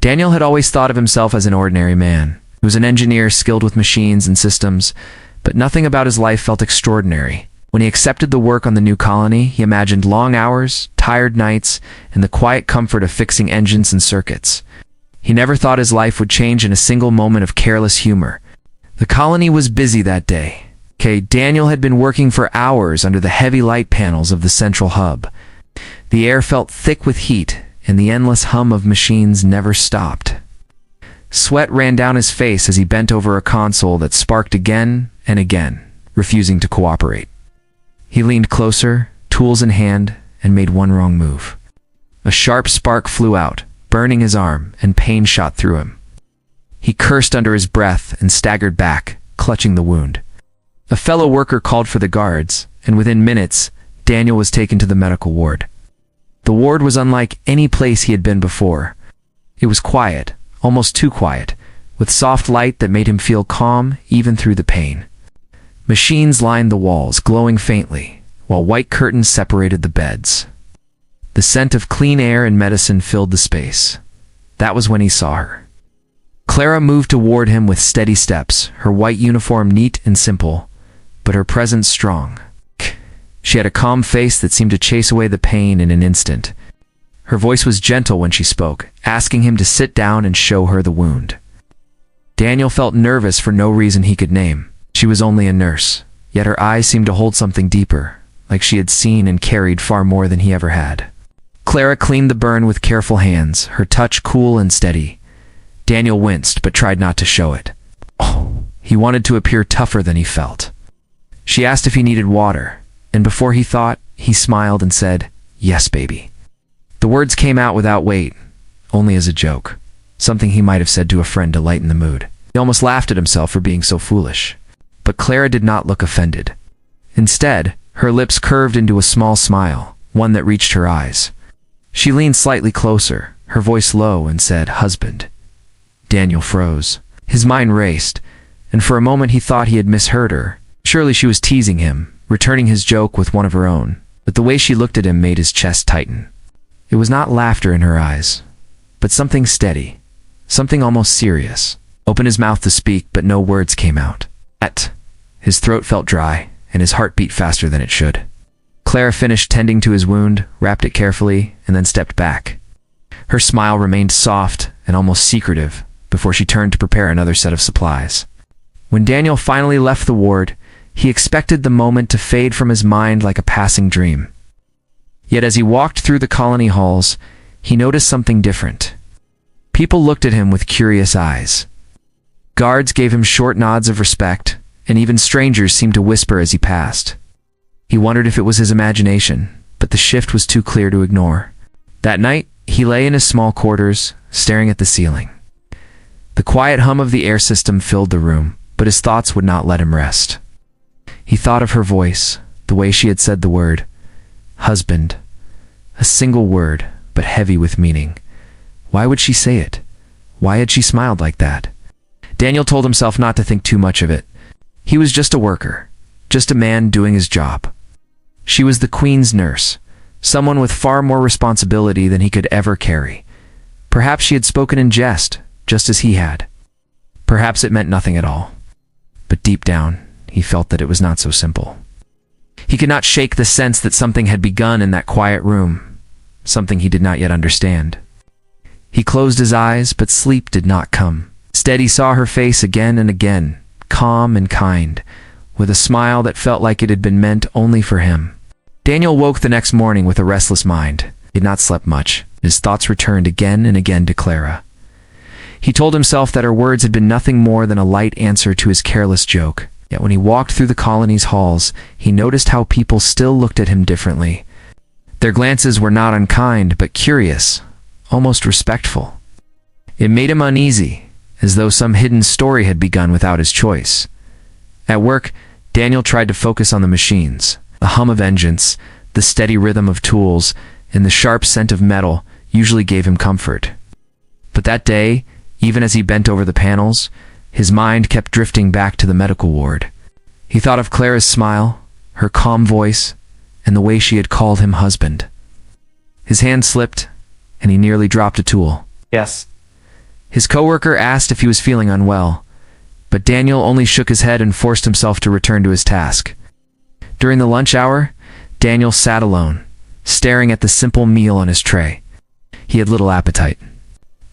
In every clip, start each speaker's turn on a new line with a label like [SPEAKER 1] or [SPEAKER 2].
[SPEAKER 1] Daniel had always thought of himself as an ordinary man. He was an engineer skilled with machines and systems, but nothing about his life felt extraordinary. When he accepted the work on the new colony, he imagined long hours, tired nights, and the quiet comfort of fixing engines and circuits. He never thought his life would change in a single moment of careless humor. The colony was busy that day. Daniel had been working for hours under the heavy light panels of the central hub. The air felt thick with heat, and the endless hum of machines never stopped. Sweat ran down his face as he bent over a console that sparked again and again, refusing to cooperate. He leaned closer, tools in hand, and made one wrong move. A sharp spark flew out, burning his arm, and pain shot through him. He cursed under his breath and staggered back, clutching the wound. A fellow worker called for the guards, and within minutes, Daniel was taken to the medical ward. The ward was unlike any place he had been before. It was quiet, almost too quiet, with soft light that made him feel calm even through the pain. Machines lined the walls, glowing faintly, while white curtains separated the beds. The scent of clean air and medicine filled the space. That was when he saw her. Clara moved toward him with steady steps, her white uniform neat and simple, but her presence strong. She had a calm face that seemed to chase away the pain in an instant. Her voice was gentle when she spoke, asking him to sit down and show her the wound. Daniel felt nervous for no reason he could name. She was only a nurse, yet her eyes seemed to hold something deeper, like she had seen and carried far more than he ever had. Clara cleaned the burn with careful hands, her touch cool and steady. Daniel winced, but tried not to show it. He wanted to appear tougher than he felt. She asked if he needed water, and before he thought, he smiled and said, "Yes, baby." The words came out without weight, only as a joke, something he might have said to a friend to lighten the mood. He almost laughed at himself for being so foolish. But Clara did not look offended. Instead, her lips curved into a small smile, one that reached her eyes. She leaned slightly closer, her voice low, and said, "Husband." Daniel froze. His mind raced, and for a moment he thought he had misheard her. Surely she was teasing him, returning his joke with one of her own, but the way she looked at him made his chest tighten. It was not laughter in her eyes, but something steady, something almost serious. Opened his mouth to speak, but no words came out. His throat felt dry, and his heart beat faster than it should. Clara finished tending to his wound, wrapped it carefully, and then stepped back. Her smile remained soft and almost secretive before she turned to prepare another set of supplies. When Daniel finally left the ward, he expected the moment to fade from his mind like a passing dream. Yet as he walked through the colony halls, he noticed something different. People looked at him with curious eyes. Guards gave him short nods of respect, and even strangers seemed to whisper as he passed. He wondered if it was his imagination, but the shift was too clear to ignore. That night, he lay in his small quarters, staring at the ceiling. The quiet hum of the air system filled the room, but his thoughts would not let him rest. He thought of her voice, the way she had said the word, "husband." A single word, but heavy with meaning. Why would she say it? Why had she smiled like that? Daniel told himself not to think too much of it. He was just a worker, just a man doing his job. She was the Queen's nurse, someone with far more responsibility than he could ever carry. Perhaps she had spoken in jest, just as he had. Perhaps it meant nothing at all. But deep down, he felt that it was not so simple. He could not shake the sense that something had begun in that quiet room, something he did not yet understand. He closed his eyes, but sleep did not come. Instead, he saw her face again and again, calm and kind, with a smile that felt like it had been meant only for him. Daniel woke the next morning with a restless mind. He had not slept much. His thoughts returned again and again to Clara. He told himself that her words had been nothing more than a light answer to his careless joke. Yet when he walked through the colony's halls, he noticed how people still looked at him differently. Their glances were not unkind, but curious, almost respectful. It made him uneasy, as though some hidden story had begun without his choice. At work, Daniel tried to focus on the machines. The hum of engines, the steady rhythm of tools, and the sharp scent of metal usually gave him comfort. But that day, even as he bent over the panels, his mind kept drifting back to the medical ward. He thought of Clara's smile, her calm voice, and the way she had called him husband. His hand slipped, and he nearly dropped a tool.
[SPEAKER 2] Yes.
[SPEAKER 1] His coworker asked if he was feeling unwell, but Daniel only shook his head and forced himself to return to his task. During the lunch hour, Daniel sat alone, staring at the simple meal on his tray. He had little appetite.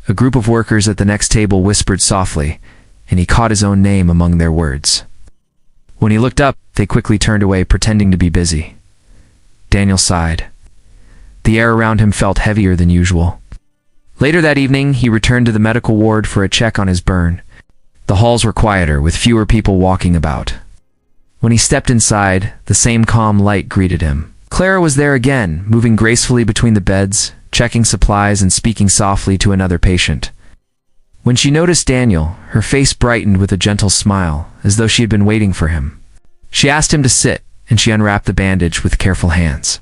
[SPEAKER 1] A group of workers at the next table whispered softly, and he caught his own name among their words. When he looked up, they quickly turned away, pretending to be busy. Daniel sighed. The air around him felt heavier than usual. Later that evening, he returned to the medical ward for a check on his burn. The halls were quieter, with fewer people walking about. When he stepped inside, the same calm light greeted him. Clara was there again, moving gracefully between the beds, checking supplies and speaking softly to another patient. When she noticed Daniel, her face brightened with a gentle smile, as though she had been waiting for him. She asked him to sit, and she unwrapped the bandage with careful hands.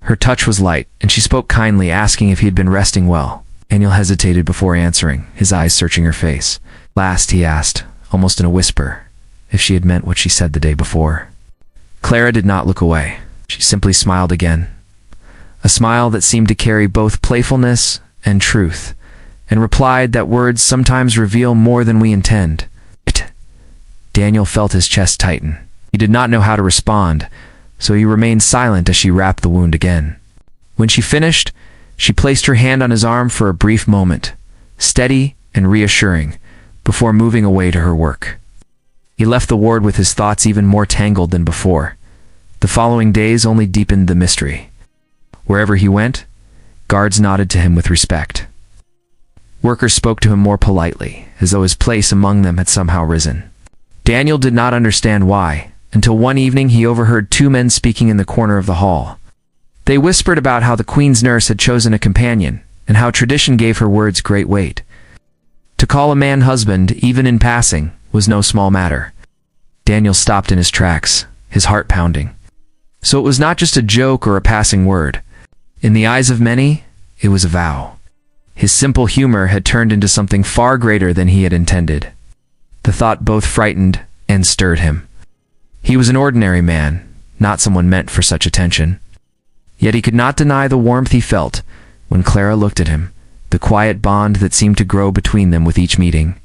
[SPEAKER 1] Her touch was light, and she spoke kindly, asking if he had been resting well. Daniel hesitated before answering, his eyes searching her face. Last, he asked, almost in a whisper, if she had meant what she said the day before. Clara did not look away. She simply smiled again. A smile that seemed to carry both playfulness and truth, and replied that words sometimes reveal more than we intend. Daniel felt his chest tighten. He did not know how to respond, so he remained silent as she wrapped the wound again. When she finished, she placed her hand on his arm for a brief moment, steady and reassuring, before moving away to her work. He left the ward with his thoughts even more tangled than before. The following days only deepened the mystery. Wherever he went, guards nodded to him with respect. Workers spoke to him more politely, as though his place among them had somehow risen. Daniel did not understand why, until one evening he overheard two men speaking in the corner of the hall. They whispered about how the Queen's nurse had chosen a companion, and how tradition gave her words great weight. To call a man husband, even in passing, was no small matter. Daniel stopped in his tracks, his heart pounding. So it was not just a joke or a passing word. In the eyes of many, it was a vow. His simple humor had turned into something far greater than he had intended. The thought both frightened and stirred him. He was an ordinary man, not someone meant for such attention. Yet he could not deny the warmth he felt when Clara looked at him, the quiet bond that seemed to grow between them with each meeting.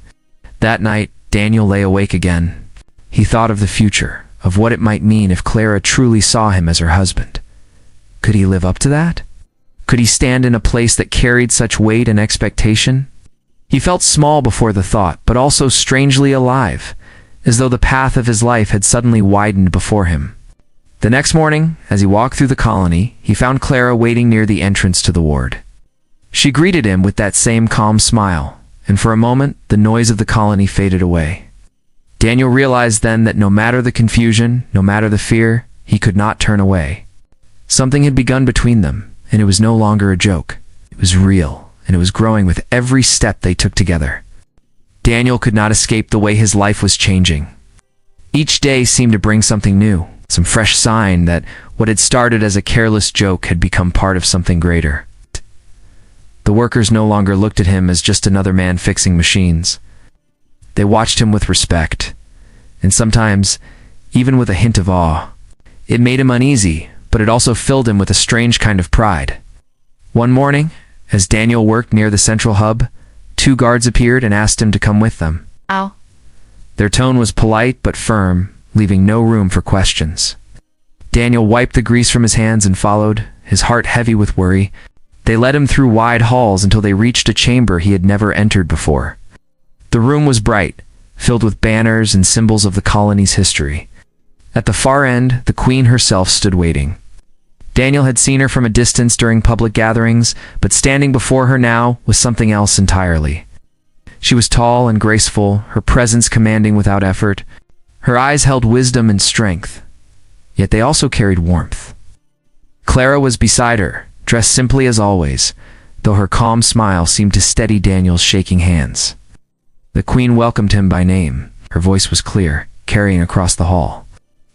[SPEAKER 1] That night, Daniel lay awake again. He thought of the future, of what it might mean if Clara truly saw him as her husband. Could he live up to that? Could he stand in a place that carried such weight and expectation? He felt small before the thought, but also strangely alive, as though the path of his life had suddenly widened before him. The next morning, as he walked through the colony, he found Clara waiting near the entrance to the ward. She greeted him with that same calm smile, and for a moment, the noise of the colony faded away. Daniel realized then that no matter the confusion, no matter the fear, he could not turn away. Something had begun between them, and it was no longer a joke. It was real, and it was growing with every step they took together. Daniel could not escape the way his life was changing. Each day seemed to bring something new, some fresh sign that what had started as a careless joke had become part of something greater. The workers no longer looked at him as just another man fixing machines. They watched him with respect, and sometimes even with a hint of awe. It made him uneasy, but it also filled him with a strange kind of pride. One morning, as Daniel worked near the central hub, two guards appeared and asked him to come with them.
[SPEAKER 2] Ow.
[SPEAKER 1] Their tone was polite but firm, leaving no room for questions. Daniel wiped the grease from his hands and followed, his heart heavy with worry. They led him through wide halls until they reached a chamber he had never entered before. The room was bright, filled with banners and symbols of the colony's history. At the far end, the Queen herself stood waiting. Daniel had seen her from a distance during public gatherings, but standing before her now was something else entirely. She was tall and graceful, her presence commanding without effort. Her eyes held wisdom and strength, yet they also carried warmth. Clara was beside her, dressed simply as always, though her calm smile seemed to steady Daniel's shaking hands. The Queen welcomed him by name. Her voice was clear, carrying across the hall.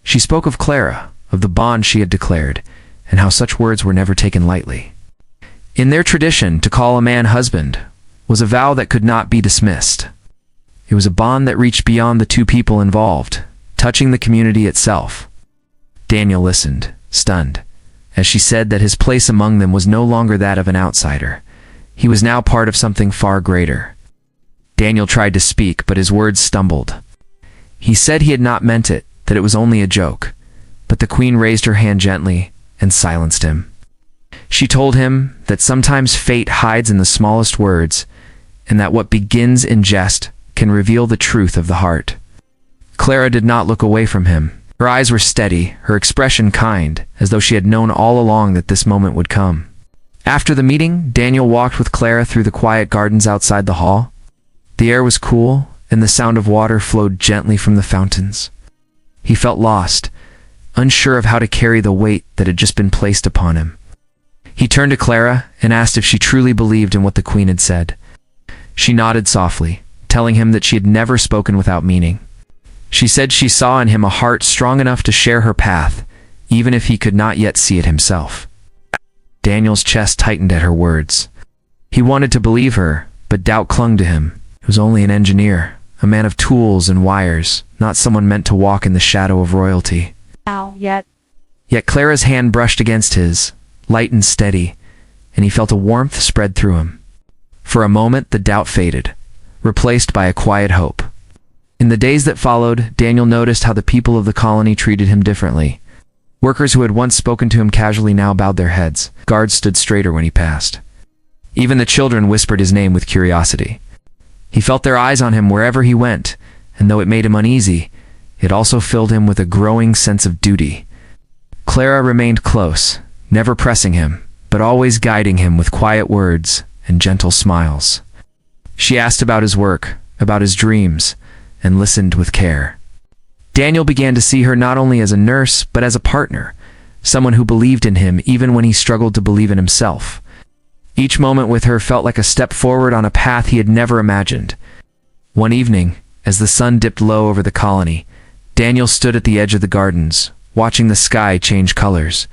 [SPEAKER 1] She spoke of Clara, of the bond she had declared, and how such words were never taken lightly. In their tradition, to call a man husband was a vow that could not be dismissed. It was a bond that reached beyond the two people involved, touching the community itself. Daniel listened, stunned, as she said that his place among them was no longer that of an outsider. He was now part of something far greater. Daniel tried to speak, but his words stumbled. He said he had not meant it, that it was only a joke. But the queen raised her hand gently and silenced him. She told him that sometimes fate hides in the smallest words, and that what begins in jest can reveal the truth of the heart. Clara did not look away from him. Her eyes were steady, her expression kind, as though she had known all along that this moment would come. After the meeting, Daniel walked with Clara through the quiet gardens outside the hall. The air was cool, and the sound of water flowed gently from the fountains. He felt lost, unsure of how to carry the weight that had just been placed upon him. He turned to Clara and asked if she truly believed in what the queen had said. She nodded softly, telling him that she had never spoken without meaning. She said she saw in him a heart strong enough to share her path, even if he could not yet see it himself. Daniel's chest tightened at her words. He wanted to believe her, but doubt clung to him. He was only an engineer, a man of tools and wires, not someone meant to walk in the shadow of royalty. Yet Clara's hand brushed against his, light and steady, and he felt a warmth spread through him. For a moment the doubt faded, replaced by a quiet hope. In the days that followed, Daniel noticed how the people of the colony treated him differently. Workers who had once spoken to him casually now bowed their heads. Guards stood straighter when he passed. Even the children whispered his name with curiosity. He felt their eyes on him wherever he went, and though it made him uneasy, it also filled him with a growing sense of duty. Clara remained close, never pressing him, but always guiding him with quiet words and gentle smiles. She asked about his work, about his dreams, and listened with care. Daniel began to see her not only as a nurse, but as a partner, someone who believed in him even when he struggled to believe in himself. Each moment with her felt like a step forward on a path he had never imagined. One evening, as the sun dipped low over the colony, Daniel stood at the edge of the gardens, watching the sky change colors.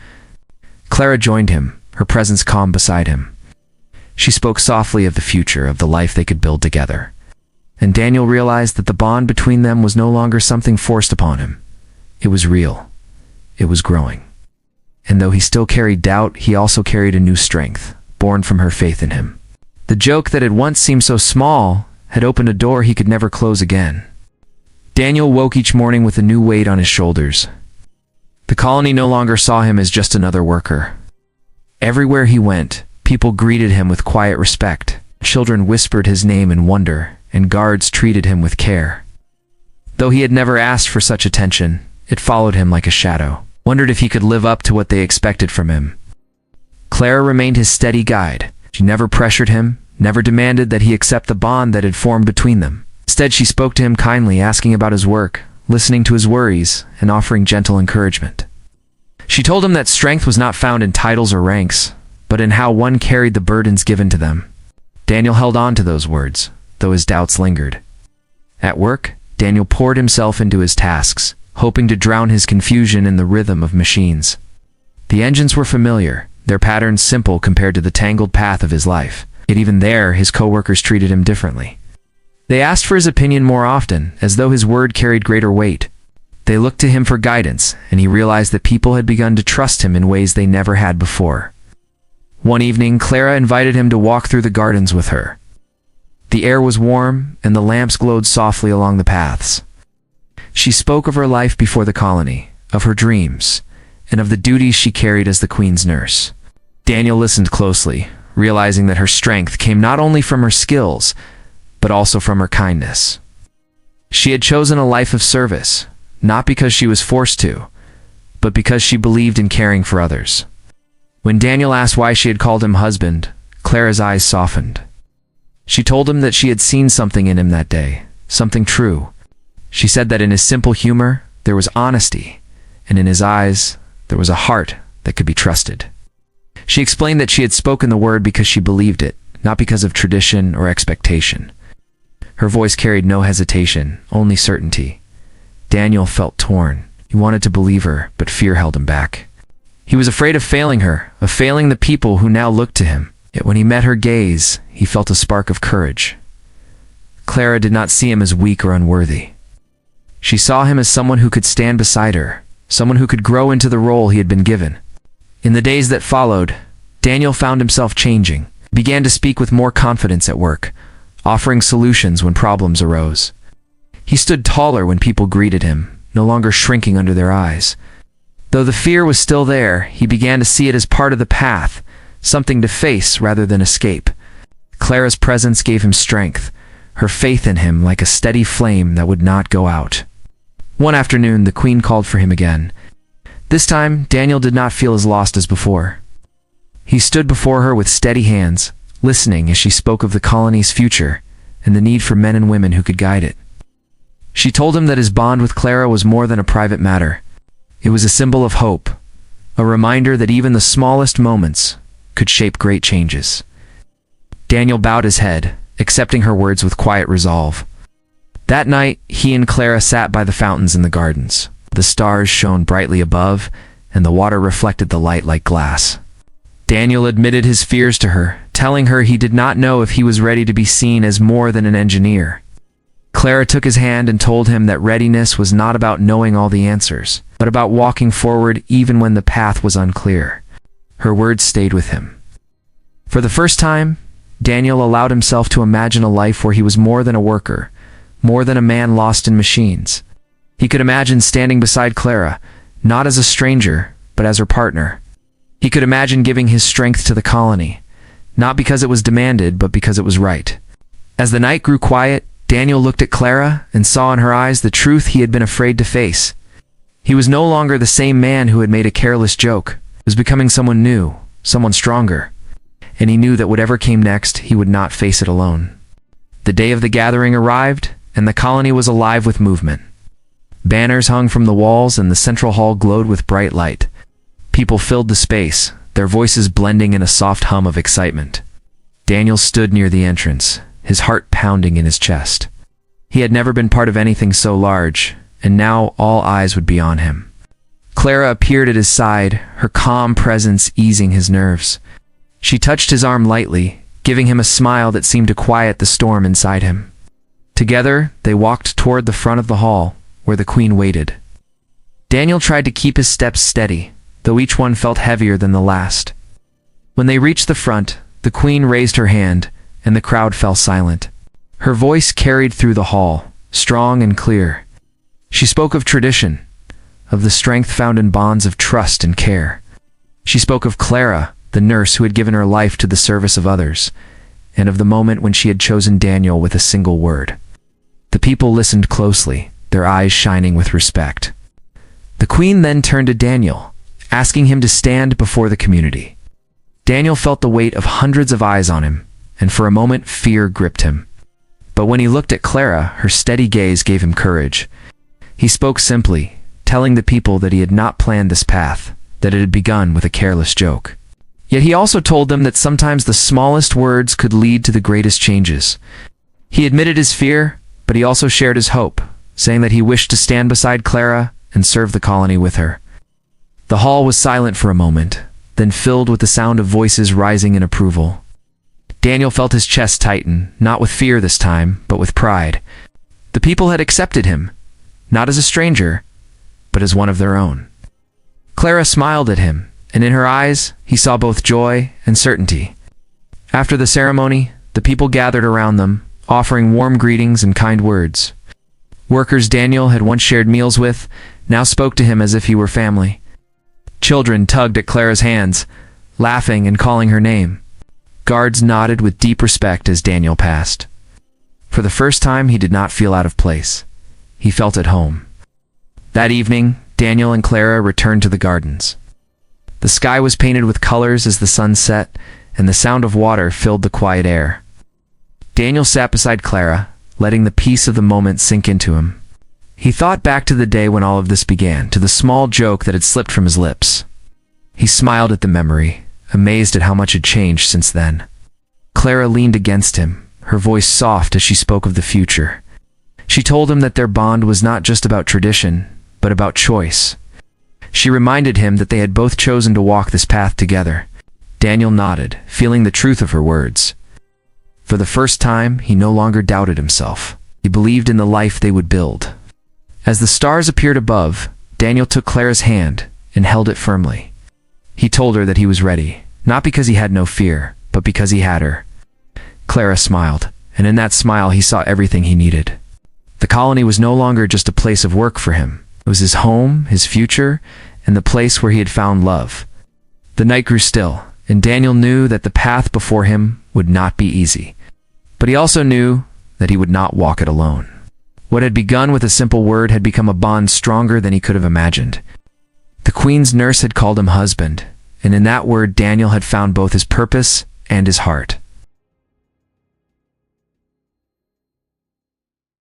[SPEAKER 1] Clara joined him, her presence calm beside him. She spoke softly of the future, of the life they could build together. And Daniel realized that the bond between them was no longer something forced upon him. It was real. It was growing. And though he still carried doubt, he also carried a new strength, born from her faith in him. The joke that had once seemed so small had opened a door he could never close again. Daniel woke each morning with a new weight on his shoulders. The colony no longer saw him as just another worker. Everywhere he went, people greeted him with quiet respect. Children whispered his name in wonder, and guards treated him with care. Though he had never asked for such attention, it followed him like a shadow, wondered if he could live up to what they expected from him. Clara remained his steady guide. She never pressured him, never demanded that he accept the bond that had formed between them. Instead, she spoke to him kindly, asking about his work, listening to his worries, and offering gentle encouragement. She told him that strength was not found in titles or ranks, but in how one carried the burdens given to them. Daniel held on to those words, though his doubts lingered. At work, Daniel poured himself into his tasks, hoping to drown his confusion in the rhythm of machines. The engines were familiar, their patterns simple compared to the tangled path of his life. Yet even there, his co-workers treated him differently. They asked for his opinion more often, as though his word carried greater weight. They looked to him for guidance, and he realized that people had begun to trust him in ways they never had before. One evening, Clara invited him to walk through the gardens with her. The air was warm, and the lamps glowed softly along the paths. She spoke of her life before the colony, of her dreams, and of the duties she carried as the queen's nurse. Daniel listened closely, realizing that her strength came not only from her skills, but also from her kindness. She had chosen a life of service, not because she was forced to, but because she believed in caring for others. When Daniel asked why she had called him husband, Clara's eyes softened. She told him that she had seen something in him that day, something true. She said that in his simple humor, there was honesty, and in his eyes, there was a heart that could be trusted. She explained that she had spoken the word because she believed it, not because of tradition or expectation. Her voice carried no hesitation, only certainty. Daniel felt torn. He wanted to believe her, but fear held him back. He was afraid of failing her, of failing the people who now looked to him. Yet when he met her gaze, he felt a spark of courage. Clara did not see him as weak or unworthy. She saw him as someone who could stand beside her, someone who could grow into the role he had been given. In the days that followed, Daniel found himself changing. He began to speak with more confidence at work, offering solutions when problems arose. He stood taller when people greeted him, no longer shrinking under their eyes. Though the fear was still there, he began to see it as part of the path, something to face rather than escape. Clara's presence gave him strength, her faith in him like a steady flame that would not go out. One afternoon, the Queen called for him again. This time, Daniel did not feel as lost as before. He stood before her with steady hands, listening as she spoke of the colony's future and the need for men and women who could guide it. She told him that his bond with Clara was more than a private matter. It was a symbol of hope, a reminder that even the smallest moments could shape great changes. Daniel bowed his head, accepting her words with quiet resolve. That night, he and Clara sat by the fountains in the gardens. The stars shone brightly above, and the water reflected the light like glass. Daniel admitted his fears to her, telling her he did not know if he was ready to be seen as more than an engineer. Clara took his hand and told him that readiness was not about knowing all the answers, but about walking forward even when the path was unclear. Her words stayed with him. For the first time, Daniel allowed himself to imagine a life where he was more than a worker, more than a man lost in machines. He could imagine standing beside Clara, not as a stranger, but as her partner. He could imagine giving his strength to the colony, not because it was demanded, but because it was right. As the night grew quiet, Daniel looked at Clara and saw in her eyes the truth he had been afraid to face. He was no longer the same man who had made a careless joke. He was becoming someone new, someone stronger. And he knew that whatever came next, he would not face it alone. The day of the gathering arrived, and the colony was alive with movement. Banners hung from the walls, and the central hall glowed with bright light. People filled the space, their voices blending in a soft hum of excitement. Daniel stood near the entrance, his heart pounding in his chest. He had never been part of anything so large, and now all eyes would be on him. Clara appeared at his side, her calm presence easing his nerves. She touched his arm lightly, giving him a smile that seemed to quiet the storm inside him. Together, they walked toward the front of the hall, where the Queen waited. Daniel tried to keep his steps steady, though each one felt heavier than the last. When they reached the front, the Queen raised her hand, and the crowd fell silent. Her voice carried through the hall, strong and clear. She spoke of tradition, of the strength found in bonds of trust and care. She spoke of Clara, the nurse who had given her life to the service of others, and of the moment when she had chosen Daniel with a single word. The people listened closely, their eyes shining with respect. The Queen then turned to Daniel, asking him to stand before the community. Daniel felt the weight of hundreds of eyes on him, and for a moment fear gripped him. But when he looked at Clara, her steady gaze gave him courage. He spoke simply, telling the people that he had not planned this path, that it had begun with a careless joke. Yet he also told them that sometimes the smallest words could lead to the greatest changes. He admitted his fear, but he also shared his hope, saying that he wished to stand beside Clara and serve the colony with her. The hall was silent for a moment, then filled with the sound of voices rising in approval. Daniel felt his chest tighten, not with fear this time, but with pride. The people had accepted him, not as a stranger, but as one of their own. Clara smiled at him, and in her eyes he saw both joy and certainty. After the ceremony, the people gathered around them, offering warm greetings and kind words. Workers Daniel had once shared meals with now spoke to him as if he were family. Children tugged at Clara's hands, laughing and calling her name. Guards nodded with deep respect as Daniel passed. For the first time, he did not feel out of place. He felt at home. That evening, Daniel and Clara returned to the gardens. The sky was painted with colors as the sun set, and the sound of water filled the quiet air. Daniel sat beside Clara, letting the peace of the moment sink into him. He thought back to the day when all of this began, to the small joke that had slipped from his lips. He smiled at the memory, amazed at how much had changed since then. Clara leaned against him, her voice soft as she spoke of the future. She told him that their bond was not just about tradition, but about choice. She reminded him that they had both chosen to walk this path together. Daniel nodded, feeling the truth of her words. For the first time, he no longer doubted himself. He believed in the life they would build. As the stars appeared above, Daniel took Clara's hand and held it firmly. He told her that he was ready, not because he had no fear, but because he had her. Clara smiled, and in that smile he saw everything he needed. The colony was no longer just a place of work for him. It was his home, his future, and the place where he had found love. The night grew still, and Daniel knew that the path before him would not be easy. But he also knew that he would not walk it alone. What had begun with a simple word had become a bond stronger than he could have imagined. The Queen's nurse had called him husband, and in that word Daniel had found both his purpose and his heart.